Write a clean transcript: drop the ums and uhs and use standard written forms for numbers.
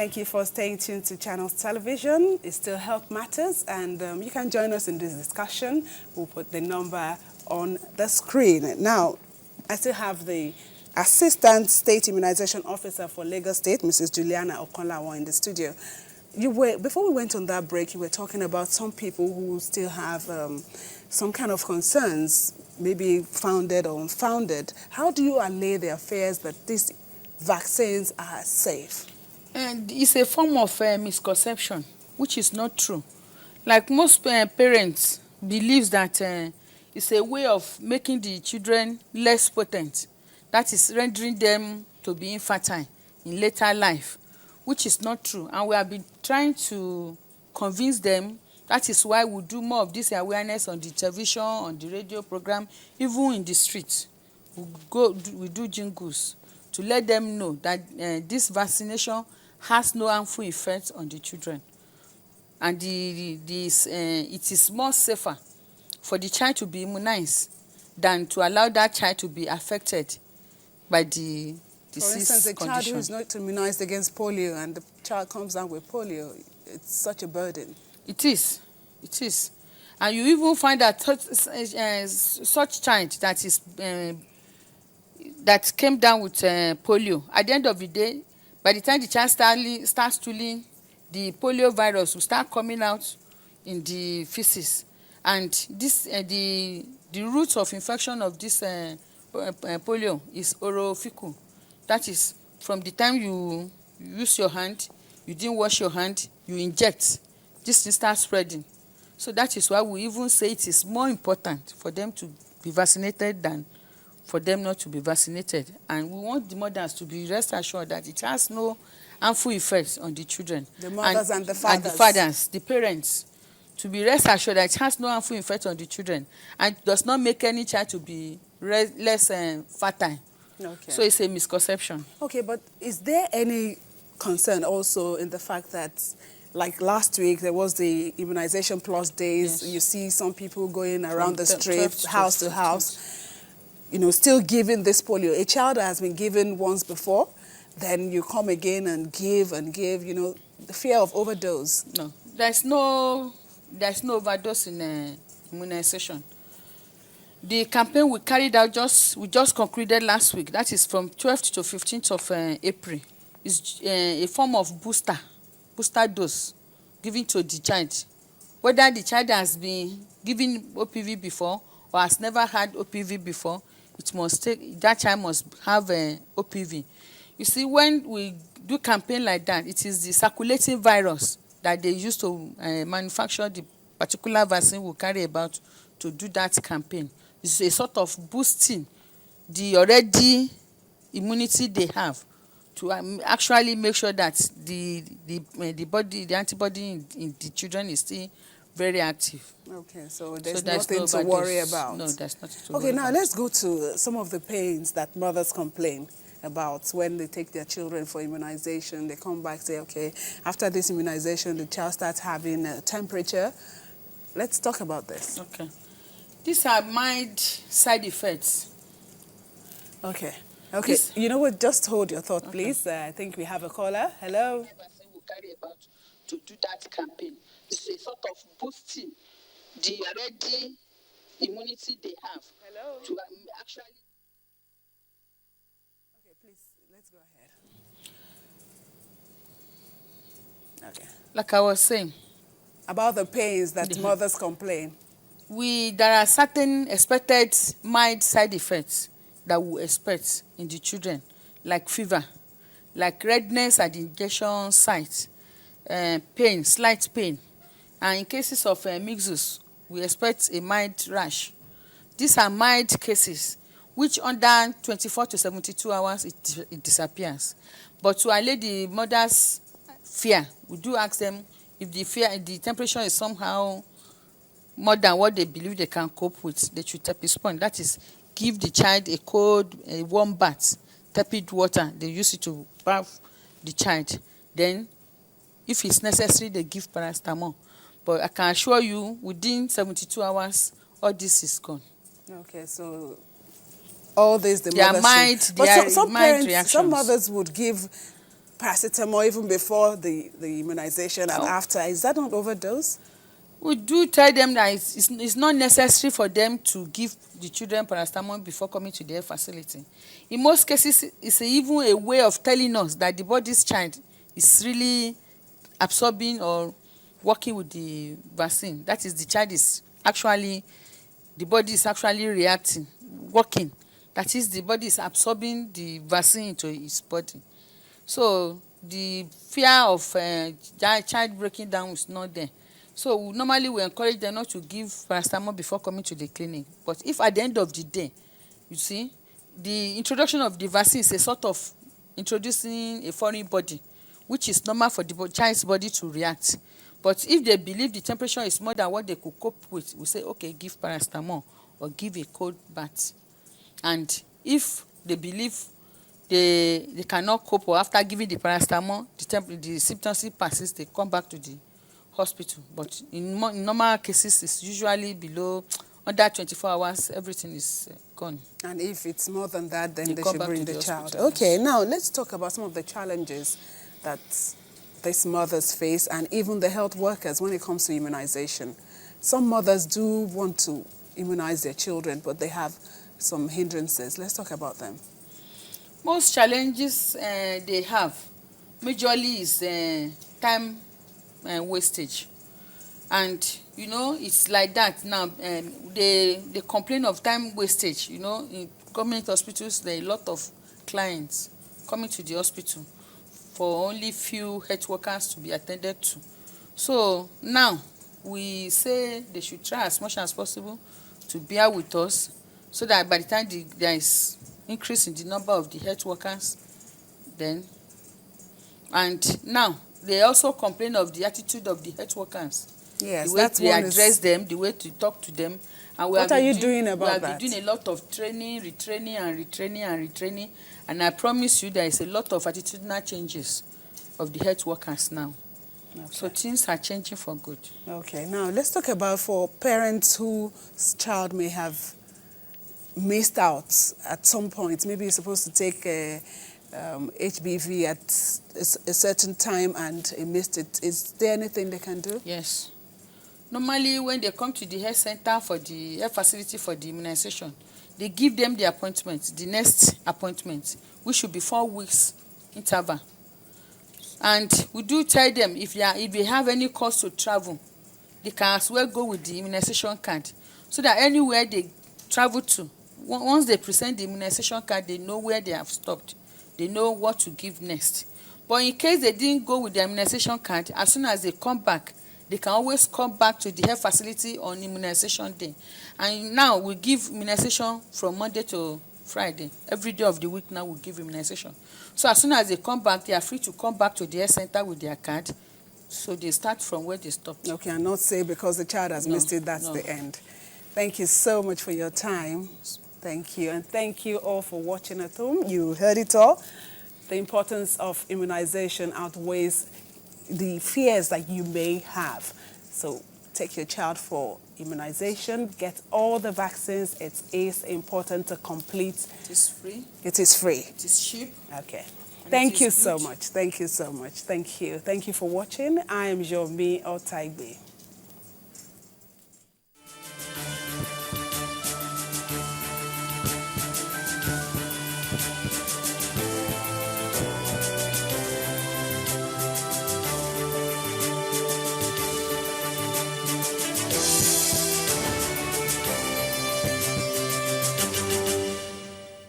Thank you for staying tuned to Channels Television. It still Health Matters, and you can join us in this discussion. We'll put the number on the screen. Now, I still have the Assistant State Immunization Officer for Lagos State, Mrs. Juliana Okonlawo, in the studio. Before we went on that break, you were talking about some people who still have some kind of concerns, maybe founded or unfounded. How do you allay their fears that these vaccines are safe? And it's a form of misconception, which is not true. Like most parents believes that it's a way of making the children less potent. That is rendering them to be infertile in later life, which is not true. And we have been trying to convince them. That is why we do more of this awareness on the television, on the radio program, even in the streets. We do jingles to let them know that this vaccination has no harmful effects on the children, and it is more safer for the child to be immunized than to allow that child to be affected by the disease. For instance, a child who is not immunized against polio and the child comes down with polio, it's such a burden. It is, and you even find that such child that is that came down with polio, at the end of the day, by the time the child starts stooling, the polio virus will start coming out in the feces, and this the root of infection of this polio is orophycal. That is, from the time you use your hand, you didn't wash your hand, you inject, this thing starts spreading. So that is why we even say it is more important for them to be vaccinated than for them not to be vaccinated. And we want the mothers to be rest assured that it has no harmful effects on the children. The mothers and the fathers. And the fathers, the parents, to be rest assured that it has no harmful effect on the children and does not make any child to be less fertile. Okay. So it's a misconception. Okay, but is there any concern also in the fact that, like last week, there was the Immunization Plus days. Yes. You see some people going around the street, house to house, still giving this polio. A child that has been given once before, then you come again and give, the fear of overdose. No, there's no overdose in immunization. The campaign we carried out we just concluded last week. That is from 12th to 15th of April. It's a form of booster dose given to the child. Whether the child has been given OPV before or has never had OPV before, that child must have OPV. You see, when we do campaign like that, it is the circulating virus that they use to manufacture the particular vaccine we carry about to do that campaign. It's a sort of boosting the already immunity they have to actually make sure that the antibody in the children is still very active. Okay, so there's nothing to worry about. No, there's nothing to worry about. Okay, now let's go to some of the pains that mothers complain about when they take their children for immunization. They come back, say, okay, after this immunization, the child starts having a temperature. Let's talk about this. Okay. These are mild side effects. Okay. Okay. You know what? Just hold your thought, please. I think we have a caller. Hello. We carry about to do that campaign. It's a sort of boosting the already immunity they have. Hello. To actually. Okay, please, let's go ahead. Okay. Like I was saying. About the pains that mothers complain. There are certain expected mild side effects that we expect in the children, like fever, like redness at the injection site, pain, slight pain. And in cases of measles, we expect a mild rash. These are mild cases, which under 24 to 72 hours, it disappears. But to allay the mother's fear, we do ask them if the temperature is somehow more than what they believe they can cope with, they should postpone. That is, give the child a warm bath, tepid water. They use it to bath the child. Then, if it's necessary, they give paracetamol. But I can assure you, within 72 hours, all this is gone. Okay, so all this, the they mothers are mild, but some mild parents, reactions. some mothers would give paracetamol even before the immunization and after. Is that not overdose? We do tell them that it's not necessary for them to give the children paracetamol before coming to their facility. In most cases, it's even a way of telling us that the body's child is really absorbing or working with the vaccine. That is, the child is actually, the body is actually reacting, working. That is, the body is absorbing the vaccine into its body. So the fear of child breaking down is not there. So normally we encourage them not to give paracetamol before coming to the clinic. But if at the end of the day, you see, the introduction of the vaccine is a sort of introducing a foreign body, which is normal for the child's body to react. But if they believe the temperature is more than what they could cope with, we say, okay, give paracetamol or give a cold bath. And if they believe they cannot cope, or after giving the paracetamol, the symptoms still persist, they come back to the hospital. But in normal cases, it's usually below, under 24 hours, everything is gone. And if it's more than that, then they should bring the child. Okay, now let's talk about some of the challenges that these mothers face and even the health workers when it comes to immunization. Some mothers do want to immunize their children, but they have some hindrances. Let's talk about them. Most challenges they have majorly is time wastage. And you know, it's like that now. They complain of time wastage. You know, in government hospitals, there are a lot of clients coming to the hospital for only few health workers to be attended to. So now we say they should try as much as possible to bear with us, so that by the time there is increase in the number of the health workers, then, and now they also complain of the attitude of the health workers. Yes, the way they address them, the way to talk to them. And what are you doing about that? We have been doing a lot of training, retraining, and I promise you there is a lot of attitudinal changes of the health workers now. Okay. So things are changing for good. Okay, now let's talk about for parents whose child may have missed out at some point. Maybe you're supposed to take HBV at a certain time and he missed it. Is there anything they can do? Yes. Normally, when they come to the health center for the health facility for the immunization, they give them the appointment, the next appointment, which should be 4 weeks interval. And we do tell them if they have any cause to travel, they can as well go with the immunization card, so that anywhere they travel to, once they present the immunization card, they know where they have stopped. They know what to give next. But in case they didn't go with the immunization card, as soon as they come back, they can always come back to the health facility on immunization day. And now we give immunization from Monday to Friday. Every day of the week now we give immunization. So as soon as they come back, they are free to come back to the health center with their card. So they start from where they stopped. Okay, and not say because the child has missed it, that's the end. Thank you so much for your time. Thank you. And thank you all for watching at home. You heard it all. The importance of immunization outweighs the fears that you may have. So take your child for immunization. Get all the vaccines. It is important to complete. It is free. It is free. It is cheap. Okay. Thank you so much. Thank you so much. Thank you. Thank you for watching. I am Yomi Otaigbe.